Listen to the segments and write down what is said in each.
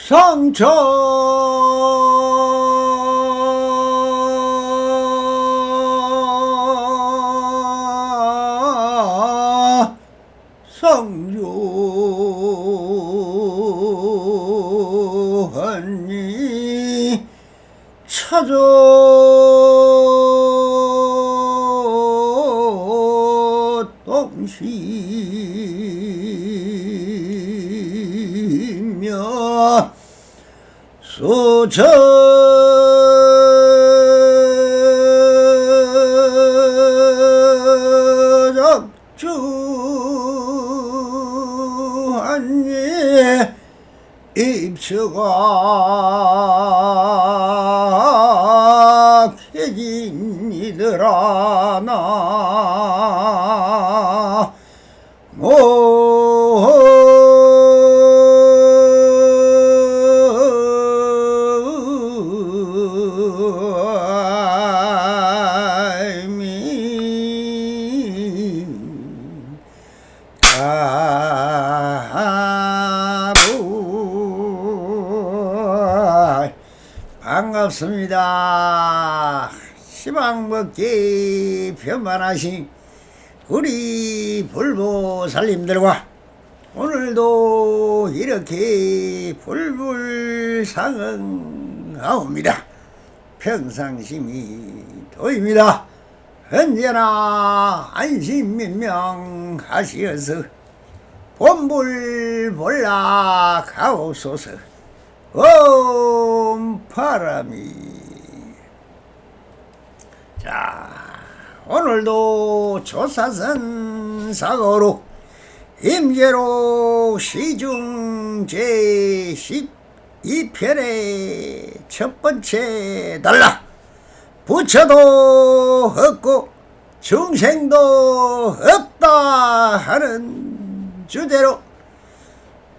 상처 상조하니 찾아 동시며 소처작주하니 입처가 캐진 이들아 나 반갑습니다. 시방먹기 편만하신 우리 불보살님들과 오늘도 이렇게 불불상응하옵니다. 평상심이 도입니다. 언제나 안심민명하시어서 본불볼락하옵소서. 바람이. 자, 오늘도 조사선 사고로 임계로 시중 제12편의 첫 번째 달라 부처도 없고 중생도 없다 하는 주제로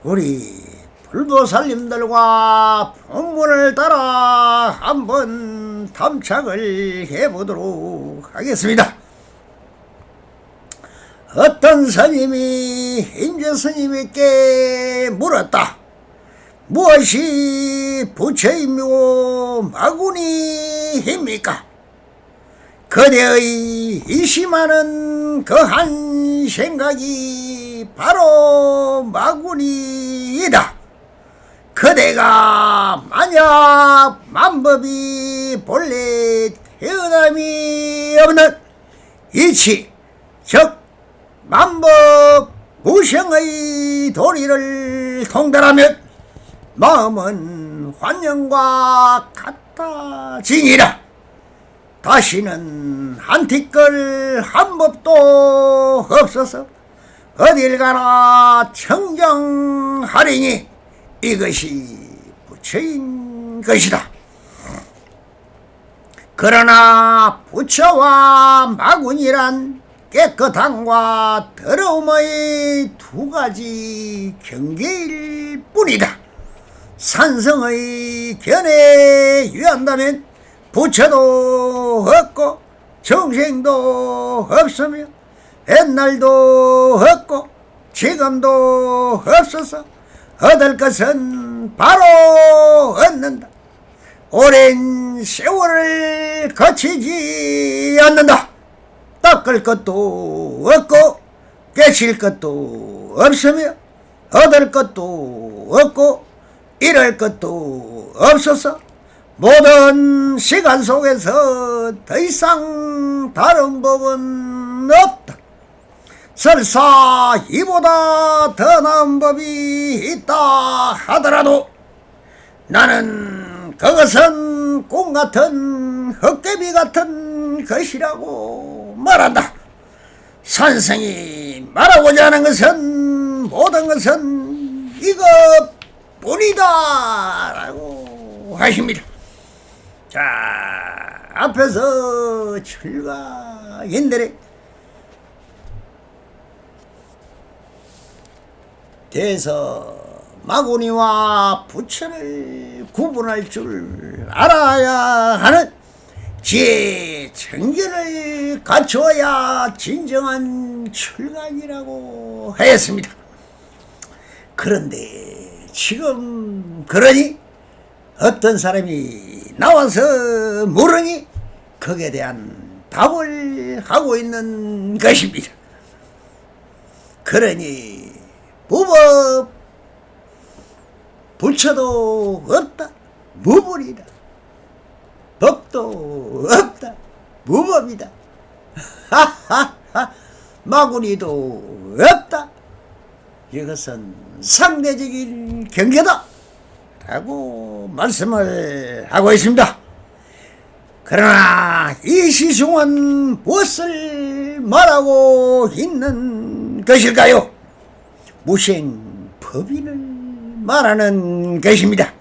우리 불보살님들과 본문을 따라 한번 탐착을 해보도록 하겠습니다. 어떤 스님이 인제 스님에게 물었다. 무엇이 부처이며 마구니입니까? 그대의 이심하는 그 한 생각이 바로 마구니이다. 그대가 만약 만법이 본래 태어남이 없는 이치 즉 만법 무성의 도리를 통달하면 마음은 환영과 같아지니라. 다시는 한티끌 한 법도 없어서 어딜 가나 청정하리니 이것이 부처인 것이다. 그러나 부처와 마군이란 깨끗함과 더러움의 두 가지 경계일 뿐이다. 산성의 견해에 유한다면 부처도 없고 정생도 없으며 옛날도 없고 지금도 없어서 얻을 것은 바로 얻는다. 오랜 세월을 거치지 않는다. 닦을 것도 없고 깨칠 것도 없으며 얻을 것도 없고 잃을 것도 없어서 모든 시간 속에서 더 이상 다른 법은 없다. 설사 이보다 더 나은 법이 있다 하더라도 나는 그것은 꿈같은 헛개비 같은 것이라고 말한다. 산성이 말하고자 하는 것은 모든 것은 이것뿐이다 라고 하십니다. 자, 앞에서 출가인들의 대서 마구니와 부처를 구분할 줄 알아야 하는 지혜 정견을 갖추어야 진정한 출가이라고 하였습니다. 그런데 지금 그러니 어떤 사람이 나와서 물으니 거기에 대한 답을 하고 있는 것입니다. 그러니 무법 불처도 없다 무불이다. 법도 없다 무법이다. 하하하 마구니도 없다. 이것은 상대적인 경계다 라고 말씀을 하고 있습니다. 그러나 이 시승은 무엇을 말하고 있는 것일까요? 무생법인을 말하는 것입니다.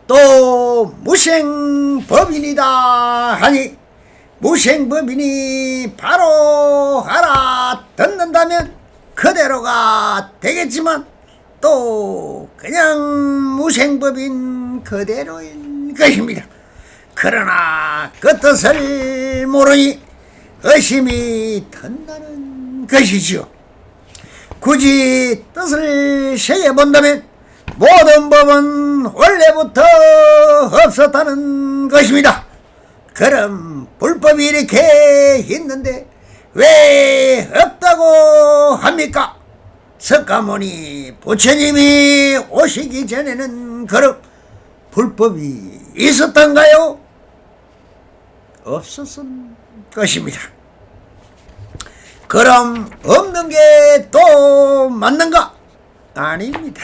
또 무생법인이다 하니 무생법인이 바로 알아듣는다면 그대로가 되겠지만 또 그냥 무생법인 그대로인 것입니다. 그러나 그 뜻을 모르니 의심이 든다는 것이지요. 굳이 뜻을 새겨본다면 모든 법은 원래부터 없었다는 것입니다. 그럼 불법이 이렇게 있는데 왜 없다고 합니까? 석가모니 부처님이 오시기 전에는 그럼 불법이 있었던가요? 없었을 것입니다. 그럼 없는 게 또 맞는가? 아닙니다.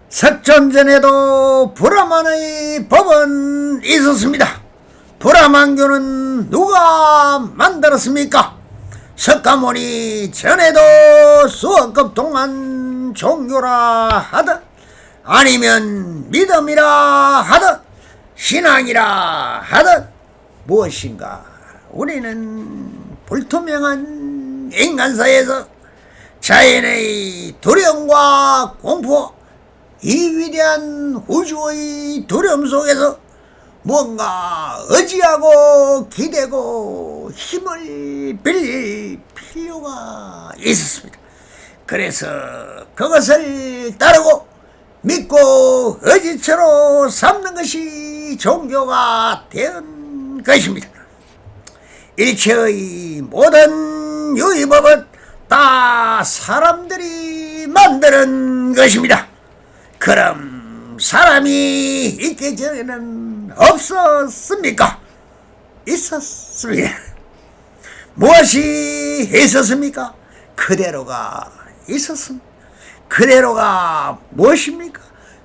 석존전에도 불암한의 법은 있었습니다. 불암한교는 누가 만들었습니까? 석가모니 전에도 수억급 동안 종교라 하든 아니면 믿음이라 하든 신앙이라 하든 무엇인가 우리는 불투명한 인간사에서 자연의 두려움과 공포, 이 위대한 우주의 두려움 속에서 뭔가 의지하고 기대고 힘을 빌릴 필요가 있었습니다. 그래서 그것을 따르고 믿고 의지처로 삼는 것이 종교가 된 것입니다. 일체의 모든 유의법은 다 사람들이 만드는 것입니다. 그럼 사람이 있기 전에는 없었습니까? 있었습니다. 무엇이 있었습니까? 그대로가 있었습니다. 그대로가 무엇입니까?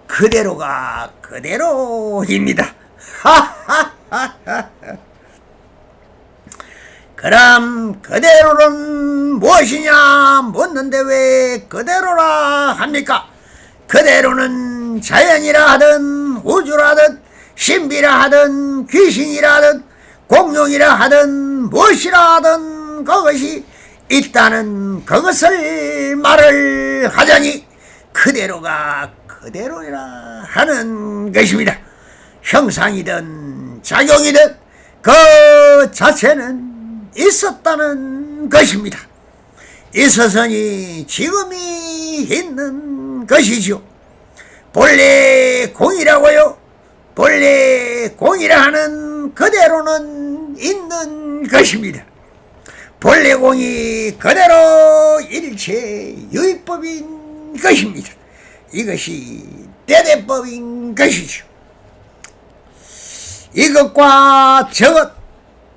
그대로가 그대로입니다. 그럼 그대로는 무엇이냐 묻는데 왜 그대로라 합니까? 그대로는 자연이라 하든 우주라 하든 신비라 하든 귀신이라 하든 공룡이라 하든 무엇이라 하든 그것이 있다는 그것을 말을 하자니 그대로가 그대로라 하는 것입니다. 형상이든 작용이든 그 자체는 있었다는 것입니다. 있었으니 지금이 있는 것이죠. 본래 공이라고요. 본래 공이라 하는 그대로는 있는 것입니다. 본래 공이 그대로 일체 유의법인 것입니다. 이것이 대대법인 것이죠. 이것과 저것,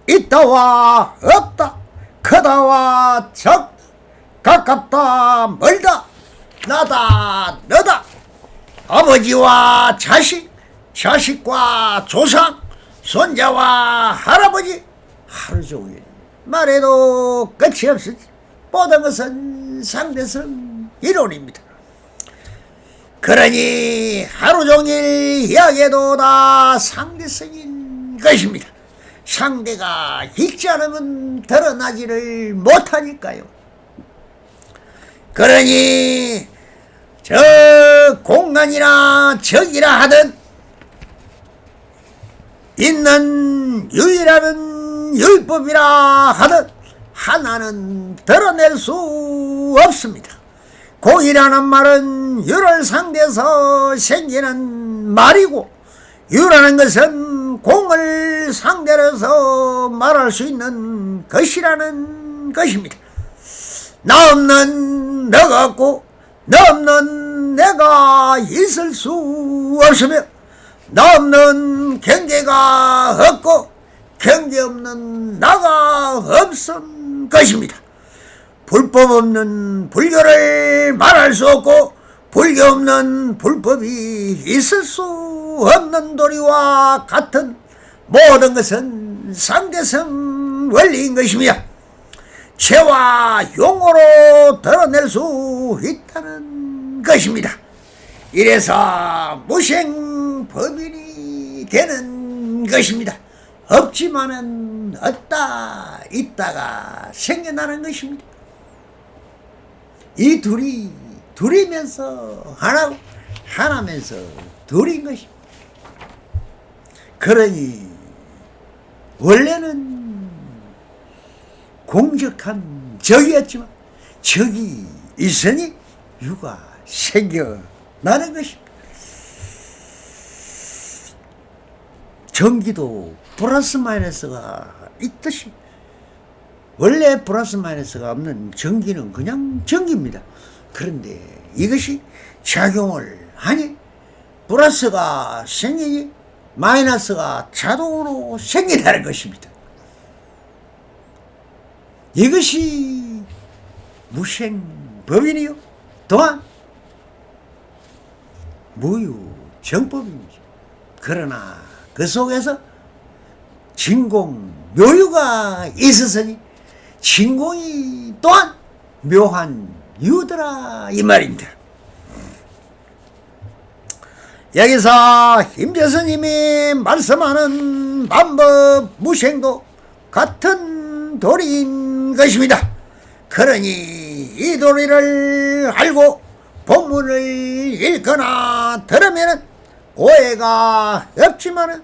있다와 없다, 크다와 적, 가깝다 멀다, 나다 너다, 아버지와 자식, 자식과 조상, 손자와 할아버지, 하루종일 말해도 끝이 없으지 모든 것은 상대성 이론입니다. 그러니 하루종일 이야기해도 다 상대성인 것입니다. 상대가 있지 않으면 드러나지를 못하니까요. 그러니 저 공간이나 적이라 하든 있는 유의라는 유의법이라 하든 하나는 드러낼 수 없습니다. 공이라는 말은 유를 상대해서 생기는 말이고, 유라는 것은 공을 상대로 해서 말할 수 있는 것이라는 것입니다. 나 없는 너가 없고 나 없는 내가 있을 수 없으며, 나 없는 경계가 없고 경계 없는 나가 없은 것입니다. 불법 없는 불교를 말할 수 없고 불교 없는 불법이 있을 수 없는 도리와 같은 모든 것은 상대성 원리인 것이며, 죄와 용어로 드러낼 수 있다는 것입니다. 이래서 무생법인이 되는 것입니다. 없지만은 없다, 있다가 생겨나는 것입니다. 이 둘이면서 하나고 하나면서 둘인 것입니다. 그러니 원래는 공적한 적이었지만 적이 있으니 유가 생겨나는 것입니다. 전기도 플러스 마이너스가 있듯이 원래 플러스 마이너스가 없는 전기는 그냥 전기입니다. 그런데 이것이 작용을 하니 플러스가 생기니 마이너스가 자동으로 생긴다는 것입니다. 이것이 무생법이니요 또한 무유정법입니다. 그러나 그 속에서 진공 묘유가 있었으니 진공이 또한 묘한 유더라 이 말입니다. 여기서 임재스님이 말씀하는 만법 무생도 같은 도리인 것입니다. 그러니 이 도리를 알고 본문을 읽거나 들으면 오해가 없지만은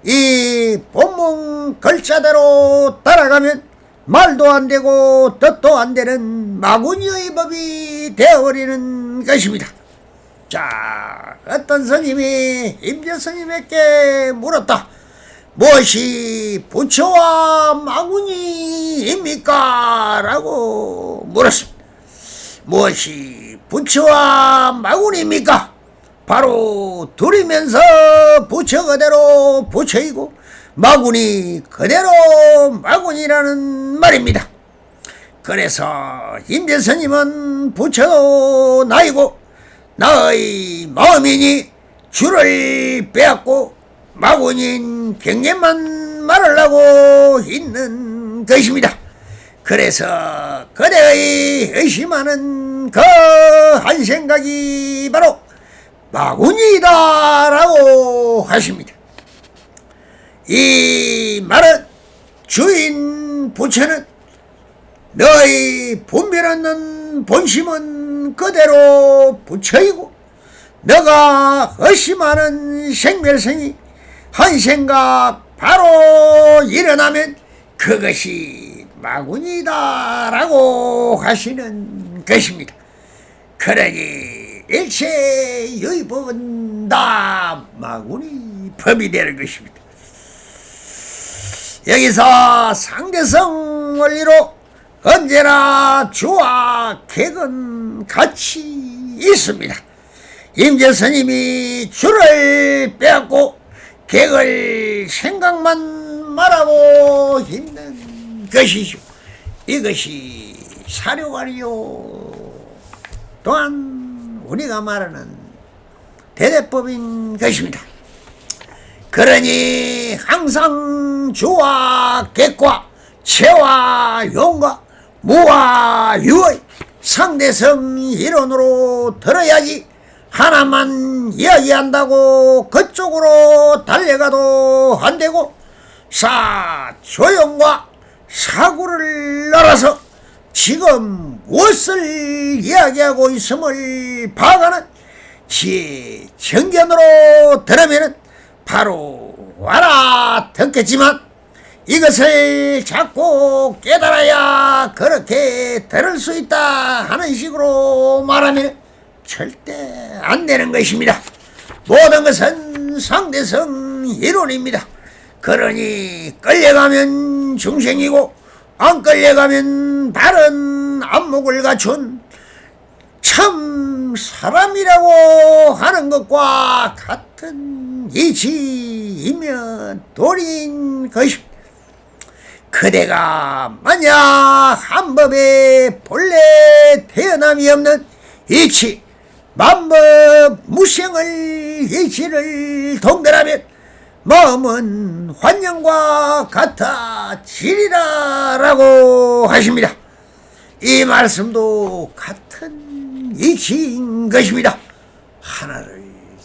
이 본문 글자대로 따라가면 말도 안 되고 뜻도 안 되는 마구니의 법이 되어버리는 것입니다. 자, 어떤 스님이 임재스님에게 물었다. 무엇이 부처와 마구니입니까? 라고 물었습니다. 무엇이 부처와 마구니입니까? 바로 둘이면서 부처 그대로 부처이고 마구니 그대로 마구니라는 말입니다. 그래서 임재스님은 부처도 나이고 나의 마음이니 줄을 빼앗고 마구니인 경계만 말하려고 있는 것입니다. 그래서 그대의 의심하는 그 한 생각이 바로 마구니다라고 하십니다. 이 말은 주인 부처는 너의 분별 없는 본심은 그대로 부처이고 너가 의심하는 생멸성이 한 생각 바로 일어나면 그것이 마구니다라고 하시는 것입니다. 그러니 일체 유의법은 다 마구니 법이 되는 것입니다. 여기서 상대성 원리로 언제나 주와 객은 같이 있습니다. 임재스님이 주를 빼앗고 객을 생각만 말하고 있는 것이죠. 이것이 사료관이요 또한 우리가 말하는 대대법인 것입니다. 그러니 항상 주와 객과 체와 용과 무와 유의 상대성 이론으로 들어야지 하나만 이야기한다고 그쪽으로 달려가도 안 되고 사조용과 사구를 알아서 지금 무엇을 이야기하고 있음을 봐가는 지 정견으로 들으면 바로 알아듣겠지만 이것을 자꾸 깨달아야 그렇게 들을 수 있다 하는 식으로 말하면 절대 안 되는 것입니다. 모든 것은 상대성 이론입니다. 그러니 끌려가면 중생이고 안 끌려가면 바른 안목을 갖춘 참 사람이라고 하는 것과 같은 이치이며 도리인 것입니다. 그대가 만약 한 법에 본래 태어남이 없는 이치 만법 무생을 이치를 통달하면 마음은 환영과 같아지리라라고 하십니다. 이 말씀도 같은 이치인 것입니다. 하나를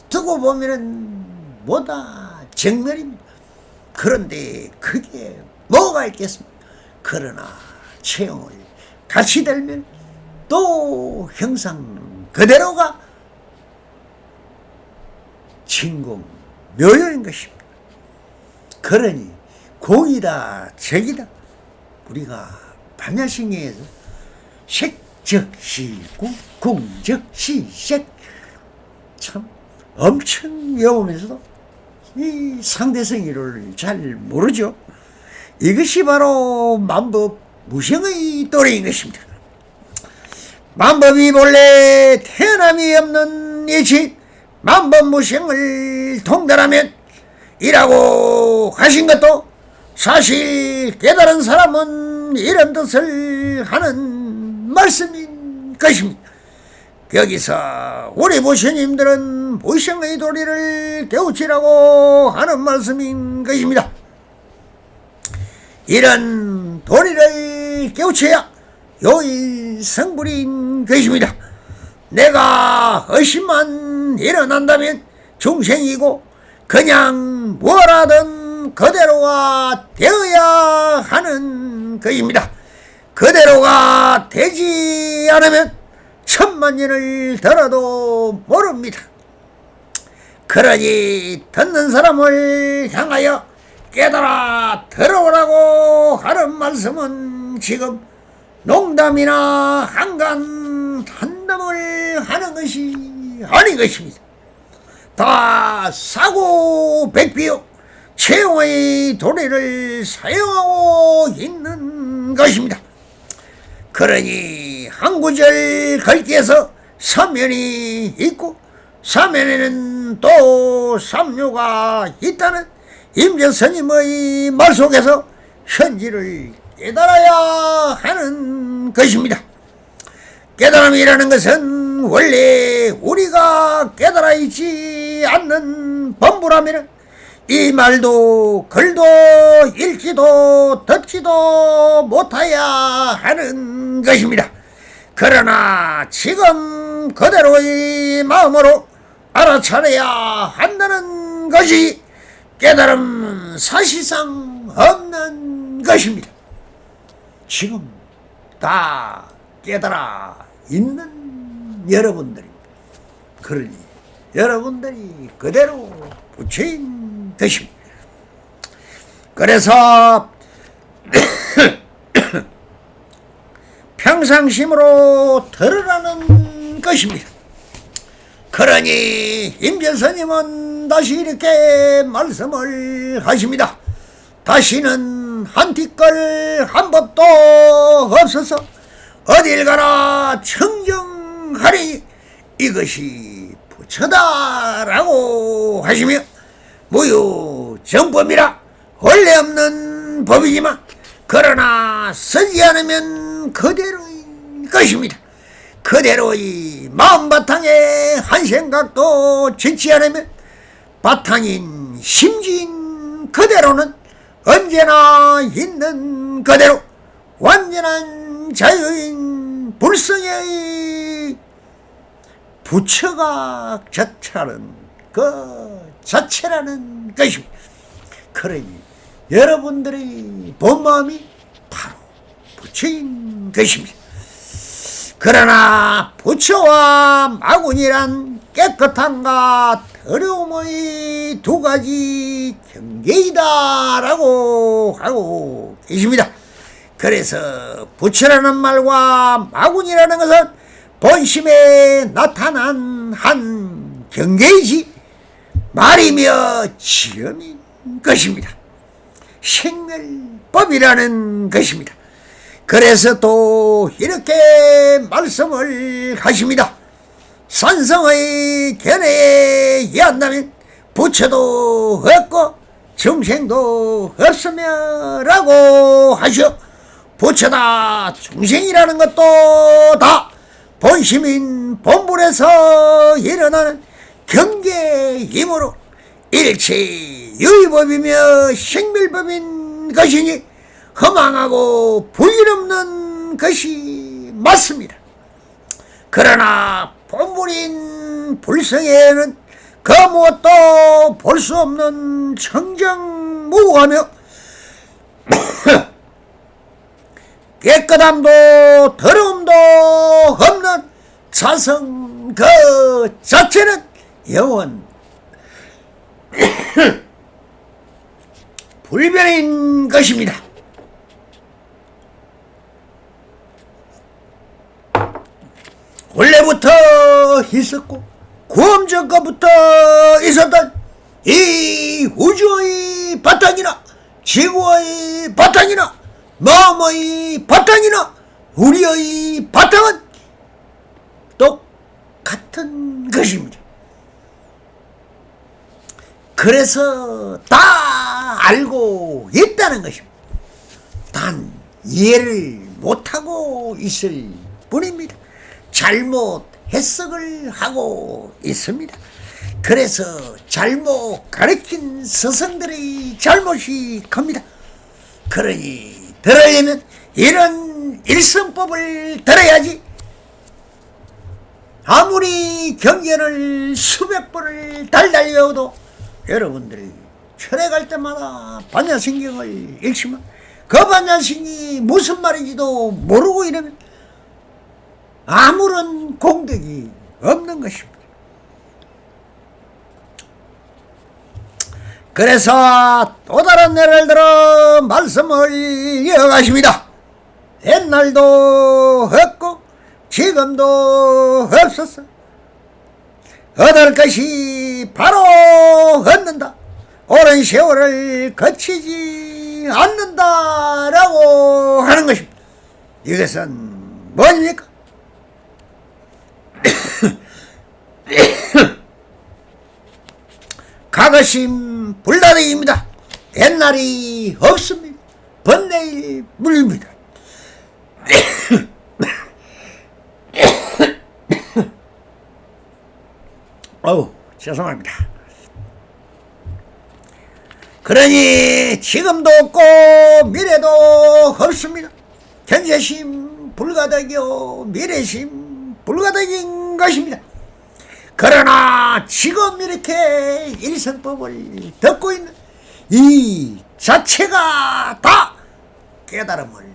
두고 보면은 뭐다 정멸입니다. 그런데 그게 뭐가 있겠습니까? 그러나 체형을 같이 들면 또 형상 그대로가 진공 묘요인 것입니다. 그러니 공이다 적이다 우리가 반야신경에서 색적시구 궁적시색 참 엄청 외우면서도 이 상대성이를 잘 모르죠. 이것이 바로 만법 무생의 도리인 것입니다. 만법이 본래 태어남이 없는 이치 만법 무생을 통달하면 이라고 하신 것도 사실 깨달은 사람은 이런 뜻을 하는 말씀인 것입니다. 여기서 우리 부처님들은 무생의 도리를 깨우치라고 하는 말씀인 것입니다. 이런 도리를 깨우쳐야 요인 성불인 것입니다. 내가 의심만 일어난다면 중생이고 그냥 뭐라든 그대로가 되어야 하는 것입니다. 그대로가 되지 않으면 천만 년을 들어도 모릅니다. 그러니 듣는 사람을 향하여 깨달아 들어오라고 하는 말씀은 지금 농담이나 한간 한담을 하는 것이 아닌 것입니다. 다 사고백비요 체용의 도리를 사용하고 있는 것입니다. 그러니 한 구절 글귀에서 사면이 있고 사면에는 또 삼묘가 있다는 임재스님의 말 속에서 현지를 깨달아야 하는 것입니다. 깨달음이라는 것은 원래 우리가 깨달아 있지 않는 범부라면 이 말도 글도 읽지도 듣지도 못해야 하는 것입니다. 그러나 지금 그대로의 마음으로 알아차려야 한다는 것이 깨달음 사실상 없는 것입니다. 지금 다 깨달아 있는 여러분들입니다. 그러니 여러분들이 그대로 부처인 것입니다. 그래서 평상심으로 들으라는 것입니다. 그러니 임재스님은 다시 이렇게 말씀을 하십니다. 다시는 한 티끌 한 법도 없어서 어딜 가나 청정하리 이것이 부처다라고 하시며 무유정법이라 원래 없는 법이지만 그러나 쓰지 않으면 그대로인 것입니다. 그대로의 마음 바탕에 한 생각도 짓지 않으면 바탕인 심지인 그대로는 언제나 있는 그대로 완전한 자유인 불성의 부처가 자체라는 그 자체라는 것입니다. 그러니 여러분들의 본 마음이 바로 부처인 것입니다. 그러나 부처와 마군이란 깨끗함과 더러움의 두 가지 경계이다라고 하고 계십니다. 그래서 부처라는 말과 마군이라는 것은 본심에 나타난 한 경계이지 말이며 지음인 것입니다. 생멸법이라는 것입니다. 그래서 또 이렇게 말씀을 하십니다. 산성의 견해에 의한다면 부처도 없고 중생도 없으며 라고 하시오. 부처다 중생이라는 것도 다 본심인 본불에서 일어나는 경계이므로 일체 유의법이며 생멸법인 것이니 허망하고 불길없는 것이 맞습니다. 그러나 본불인 불성에는 그 무엇도 볼 수 없는 청정무하며 깨끗함도 더러움도 없는 자성 그 자체는 영원 불변인 것입니다. 원래부터 있었고 구엄전까부터 있었던 이 우주의 바탕이나 지구의 바탕이나 마음의 바탕이나 우리의 바탕은 똑같은 것입니다. 그래서 다 알고 있다는 것입니다. 단 이해를 못하고 있을 뿐입니다. 잘못 해석을 하고 있습니다. 그래서 잘못 가르친 스승들의 잘못이 큽니다. 그러니 들으려면 이런 일성법을 들어야지. 아무리 경전을 수백 번을 달달 외워도 여러분들이 철회 갈 때마다 반야신경을 읽지만 그 반야신경이 무슨 말인지도 모르고 이러면 아무런 공덕이 없는 것입니다. 그래서 또 다른 예를 들어 말씀을 이어가십니다. 옛날도 없고 지금도 없었어. 얻을 것이 바로 얻는다. 오랜 세월을 거치지 않는다라고 하는 것입니다. 이것은 뭐입니까? 가거심 불다대기입니다. 옛날이 없습니다. 번내일 물입니다. 어우, 죄송합니다. 그러니 지금도 없고 미래도 없습니다. 현재심 불가닥이요 미래심 불가닥인 것입니다. 그러나 지금 이렇게 일성법을 듣고 있는 이 자체가 다 깨달음을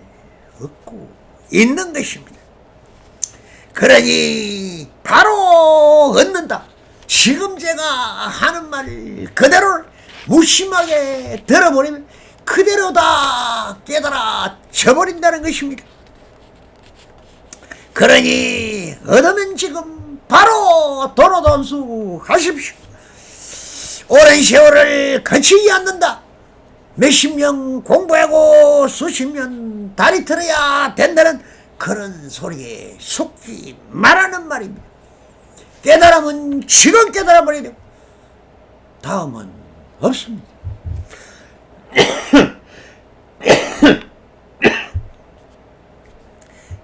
얻고 있는 것입니다. 그러니 바로 얻는다. 지금 제가 하는 말 그대로 무심하게 들어버리면 그대로 다 깨달아 져버린다는 것입니다. 그러니 얻으면 지금 바로 도로돈수 하십시오. 오랜 세월을 거치지 않는다. 몇십 년 공부하고 수십 년 다리 틀어야 된다는 그런 소리에 속지 말하는 말입니다. 깨달음은 지금 깨달아버리려 다음은 없습니다.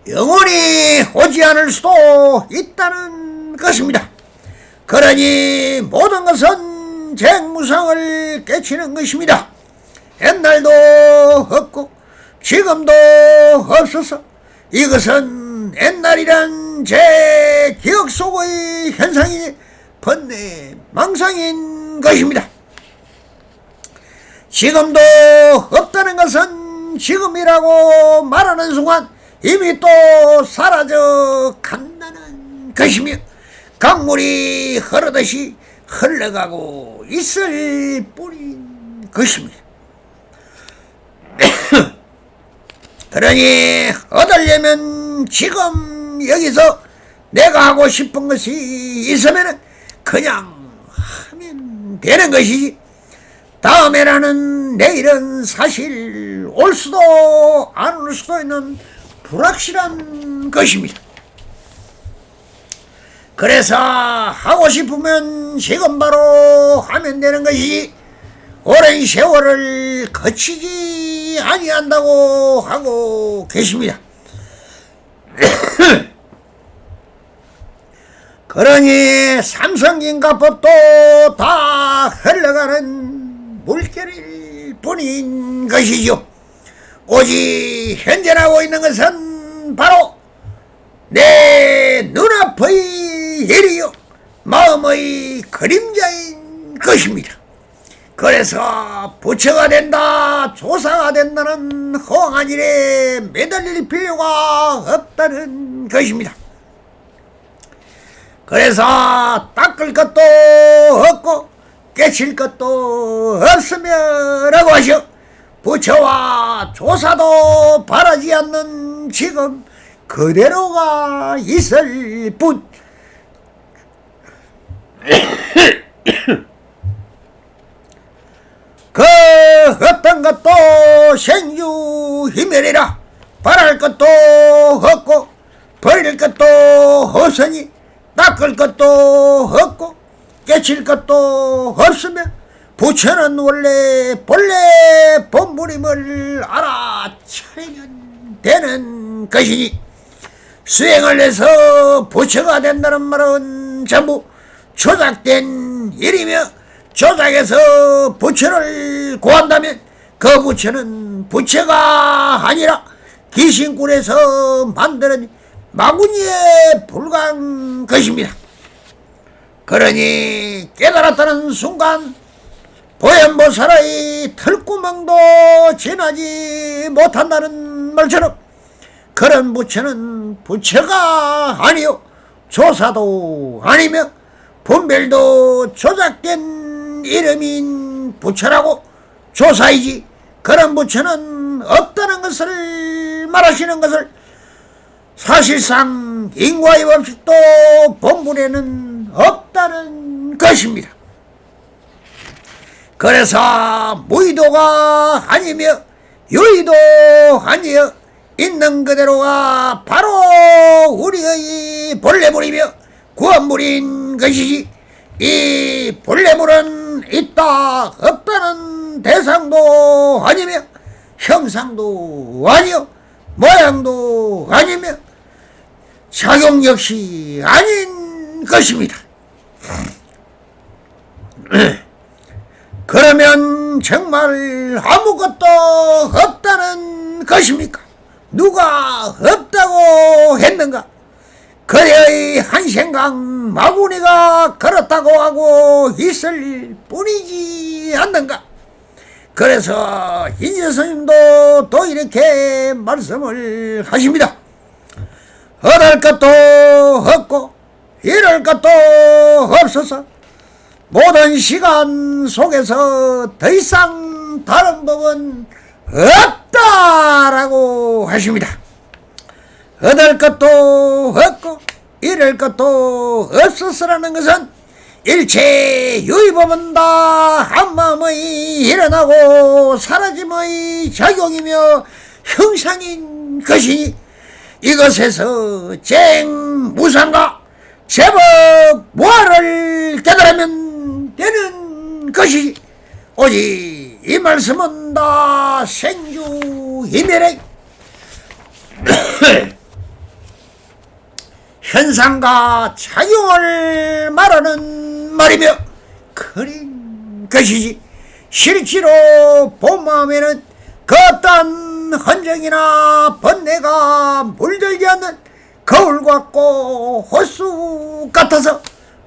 영원히 오지 않을 수도 있다는 것입니다. 그러니 모든 것은 쟁무상을 깨치는 것입니다. 옛날도 없고 지금도 없어서 이것은 옛날이란 제 기억 속의 현상이 번뇌 망상인 것입니다. 지금도 없다는 것은 지금이라고 말하는 순간 이미 또 사라져 간다는 것이며 강물이 흐르듯이 흘러가고 있을 뿐인 것입니다. 그러니 얻으려면 지금 여기서 내가 하고 싶은 것이 있으면 그냥 하면 되는 것이지, 다음에라는 내일은 사실 올 수도 안 올 수도 있는 불확실한 것입니다. 그래서 하고 싶으면 지금 바로 하면 되는 것이지, 오랜 세월을 거치지 아니한다고 하고 계십니다. 그러니 삼성인가법도 다 흘러가는 물결일 뿐인 것이죠. 오직 현존하고 있는 것은 바로 내 눈앞의 일이요 마음의 그림자인 것입니다. 그래서 부처가 된다, 조사가 된다는 허황한 일에 매달릴 필요가 없다는 것입니다. 그래서 닦을 것도 없고 깨칠 것도 없으며라고 하셔 부처와 조사도 바라지 않는 지금 그대로가 있을 뿐. 그 어떤 것도 생유희멸이라 바랄 것도 없고 버릴 것도 없으니 닦을 것도 없고 깨칠 것도 없으며 부처는 원래 본래 본물임을 알아차리면 되는 것이니, 수행을 해서 부처가 된다는 말은 전부 조작된 일이며, 조작해서 부처를 구한다면 그 부처는 부처가 아니라 귀신꾼에서 만드는 마구니에 불과한 것입니다. 그러니 깨달았다는 순간 보현보살의 털구멍도 지나지 못한다는 말처럼 그런 부처는 부처가 아니요 조사도 아니며 분별도 조작된 이름인 부처라고 조사이지, 그런 부처는 없다는 것을 말하시는 것을 사실상 인과의 법칙도 본문에는 없다는 것입니다. 그래서 무의도가 아니며 유의도 아니여 있는 그대로가 바로 우리의 본래물이며 구원물인 것이지, 이 본래물은 있다 없다는 대상도 아니며 형상도 아니요 모양도 아니며 작용 역시 아닌 것입니다. 그러면 정말 아무것도 없다는 것입니까? 누가 없다고 했는가? 그의 한 생각 마구니가 그렇다고 하고 있을 뿐이지 않는가? 그래서 인제 스님도 또 이렇게 말씀을 하십니다. 얻을 것도 없고 잃을 것도 없어서 모든 시간 속에서 더 이상 다른 법은 없다라고 하십니다. 얻을 것도 없고 잃을 것도 없어서라는 것은 일체 유의법은 다 한마음의 일어나고 사라짐의 작용이며 형상인 것이니, 이것에서 쟁무상과 제법 무아를 깨달으면 되는 것이지, 오직 이 말씀은 다 생주이멸의 현상과 작용을 말하는 말이며 그린 것이지, 실제로 본 마음에는 그 어떤 흔적이나 번뇌가 물들지 않는 거울 같고 호수 같아서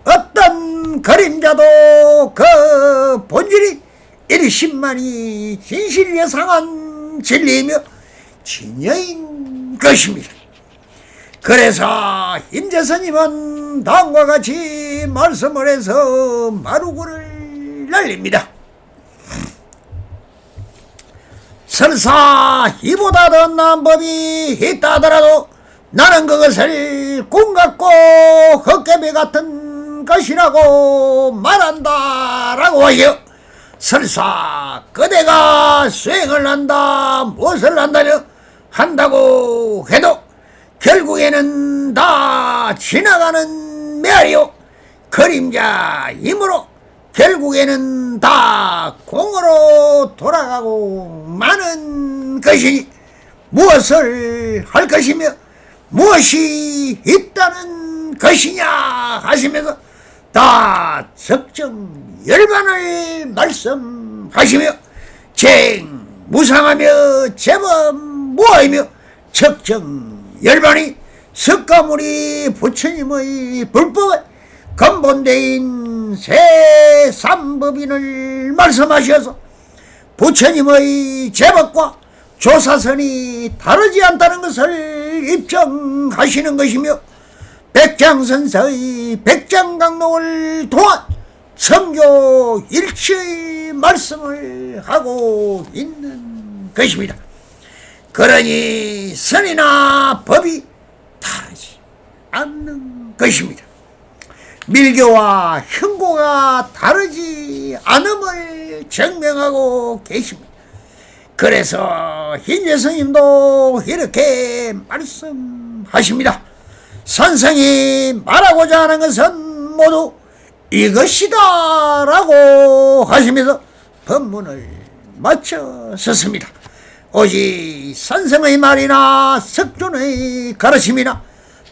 어떤 그림자도 그 본질이 일심만이 진실예상한 진리이며 진여인 것입니다. 그래서 임재스님은 다음과 같이 말씀을 해서 마루구를 날립니다. 설사 이보다 더 나은 법이 있다 하더라도 나는 그것을 꿈 같고 헛개비 같은 것이라고 말한다라고 하여 설사 그대가 수행을 한다 무엇을 한다고 해도 결국에는 다 지나가는 메아리요 그림자이므로 결국에는 다 공으로 돌아가고 마는 것이니 무엇을 할 것이며 무엇이 있다는 것이냐 하시면서 다 적정열반을 말씀하시며 쟁무상하며 제법무하이며 적정열반이 석가모니 부처님의 불법의 근본대인 새3법인을 말씀하셔서 부처님의 제법과 조사선이 다르지 않다는 것을 입증하시는 것이며 백장선사의 백장강록을 통한 성교 일치의 말씀을 하고 있는 것입니다. 그러니 선이나 법이 다르지 않는 것입니다. 밀교와 현고가 다르지 않음을 증명하고 계십니다. 그래서 흰예스님도 이렇게 말씀하십니다. 선생이 말하고자 하는 것은 모두 이것이다 라고 하시면서 법문을 마쳐 섰습니다. 오직 선생의 말이나 석존의 가르침이나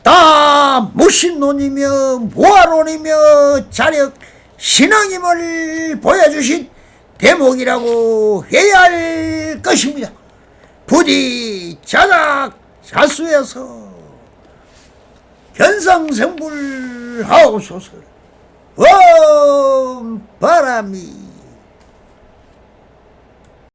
다 무신론이며 무아론이며 자력 신앙임을 보여주신 대목이라고 해야 할 것입니다. 부디 자작 자수해서 견상생불하옵소서. 바람이